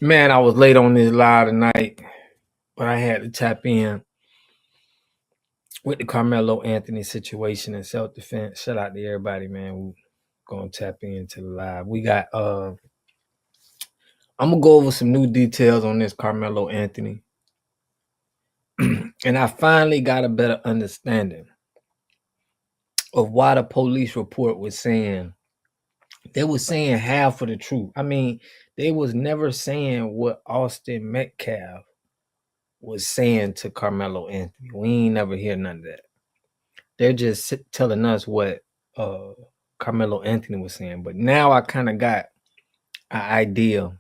Man, I was late on this live tonight, but I had to tap in with the Karmelo Anthony situation and self-defense. Shout out to everybody, man. We're gonna tap into the live. We got I'm gonna go over some new details on this Karmelo Anthony. And I finally got a better understanding of why the police report was saying they were saying half of the truth. I mean, they was never saying what Austin Metcalf was saying to Karmelo Anthony. We ain't never hear none of that. They're just telling us what Karmelo Anthony was saying. But now I kind of got an idea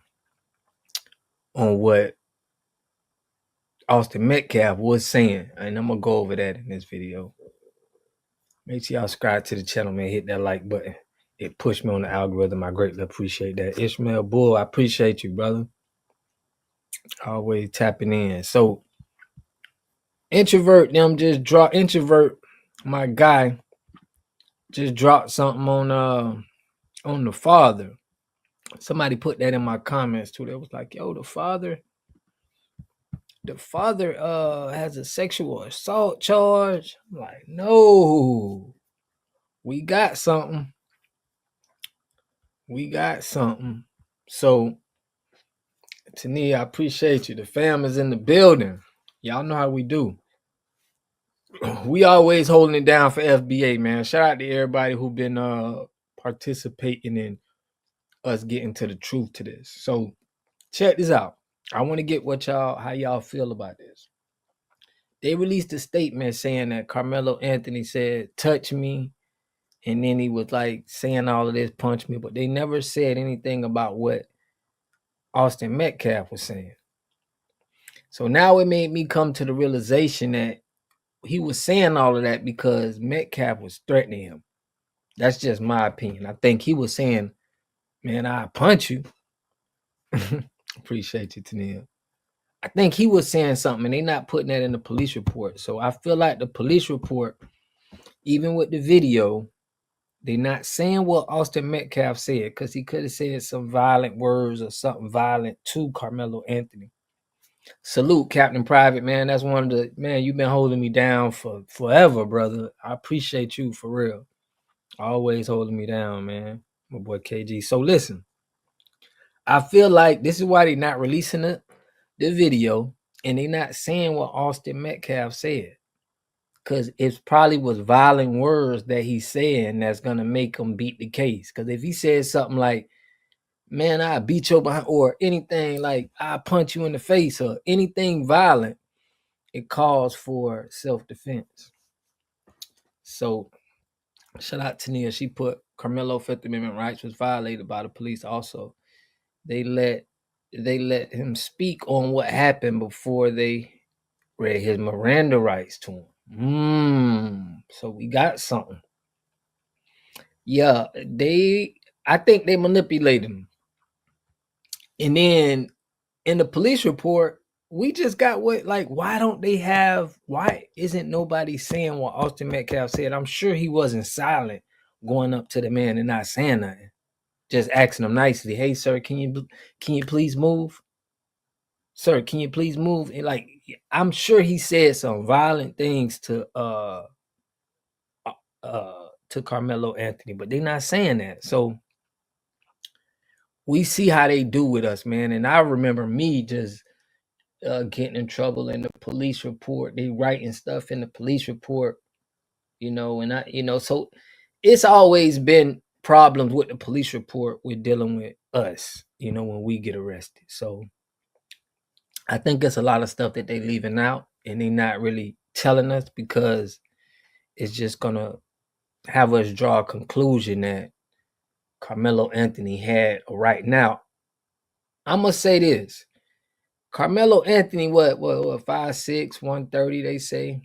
on what Austin Metcalf was saying. And I'm going to go over that in this video. Make sure y'all subscribe to the channel, man. Hit that like button. It pushed me on the algorithm. I greatly appreciate that. Ishmael Bull, I appreciate you, brother. Always tapping in. So, Introvert, my guy, just dropped something on the father. Somebody put that in my comments too. They was like, yo, the father has a sexual assault charge. I'm like, no, we got something. So, Tania, I appreciate you. The fam is in the building. Y'all know how we do. We always holding it down for FBA, man. Shout out to everybody who been participating in us getting to the truth to this. So check this out. I want to get how y'all feel about this. They released a statement saying that Karmelo Anthony said, touch me. And then he was like saying all of this, punch me. But they never said anything about what Austin Metcalf was saying. So now it made me come to the realization that he was saying all of that because Metcalf was threatening him. That's just my opinion. I think he was saying, man, I'll punch you. Appreciate you, Tania. I think he was saying something and they're not putting that in the police report. So I feel like the police report, even with the video, they're not saying what Austin Metcalf said because he could have said some violent words or something violent to Karmelo Anthony. Salute, Captain Private, man. That's one of the, man, you've been holding me down for forever, brother. I appreciate you for real. Always holding me down, man. My boy KG. So listen, I feel like this is why they're not releasing the video and they're not saying what Austin Metcalf said. Because it probably was violent words that he's saying that's going to make him beat the case. Because if he says something like, man, I beat your behind, or anything like I punch you in the face, or anything violent, it calls for self-defense. So shout out to Nia. She put Karmelo Fifth Amendment rights was violated by the police. Also, they let him speak on what happened before they read his Miranda rights to him. So we got something. Yeah, I think they manipulated him. And then in the police report, we just got why isn't nobody saying what Austin Metcalf said? I'm sure he wasn't silent going up to the man and not saying nothing. Just asking him nicely, hey, sir, can you please move? Sir, can you please move? And like, I'm sure he said some violent things to Karmelo Anthony, but they're not saying that. So we see how they do with us, man. And I remember me just getting in trouble in the police report. They writing stuff in the police report, and so it's always been problems with the police report with dealing with us, when we get arrested. So I think it's a lot of stuff that they leaving out and they not really telling us because it's just gonna have us draw a conclusion that Karmelo Anthony had a right. Now, I'm gonna say this. Karmelo Anthony, what 5'6", 130, they say.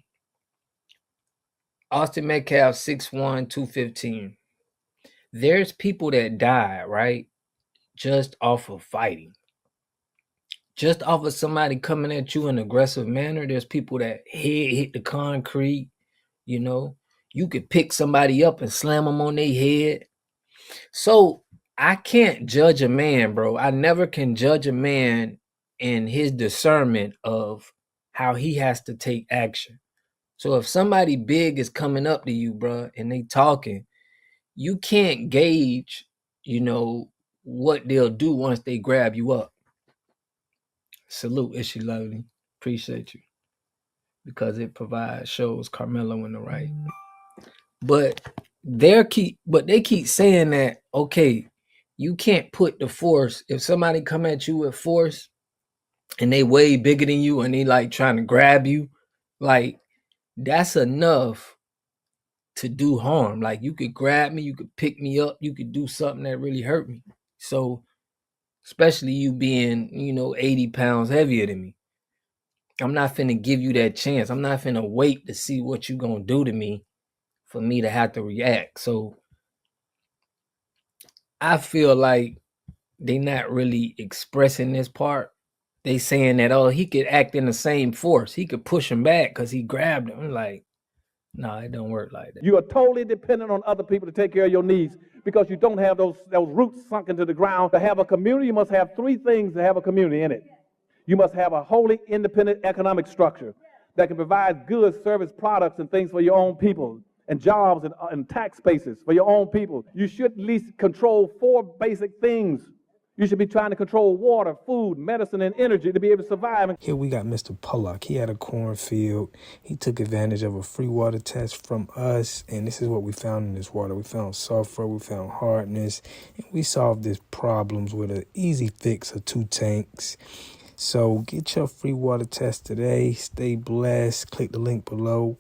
Austin Metcalf, 6'1", 215. There's people that died, right? Just off of fighting. Just off of somebody coming at you in an aggressive manner. There's people that head hit the concrete, You could pick somebody up and slam them on their head. So I can't judge a man, bro. I never can judge a man in his discernment of how he has to take action. So if somebody big is coming up to you, bro, and they talking, you can't gauge, what they'll do once they grab you up. Salute, is she lovely? Appreciate you. Because it shows Karmelo in the right. But they keep saying that, okay, you can't put the force. If somebody come at you with force and they way bigger than you and they like trying to grab you, like that's enough to do harm. Like you could grab me, you could pick me up, you could do something that really hurt me. So especially you being, 80 pounds heavier than me. I'm not finna give you that chance. I'm not finna wait to see what you gonna do to me for me to have to react. So I feel like they not really expressing this part. They saying that, oh, he could act in the same force. He could push him back because he grabbed him. I'm like, no, it don't work like that. You are totally dependent on other people to take care of your needs because you don't have those roots sunk into the ground. To have a community, you must have three things to have a community in it. You must have a wholly independent economic structure that can provide goods, service, products, and things for your own people, and jobs and tax bases for your own people. You should at least control 4 basic things. You should be trying to control water, food, medicine, and energy to be able to survive. Here we got Mr. Pollock. He had a cornfield. He took advantage of a free water test from us, and this is what we found in this water. We found sulfur, we found hardness, and we solved these problems with an easy fix of 2 tanks. So get your free water test today. Stay blessed. Click the link below.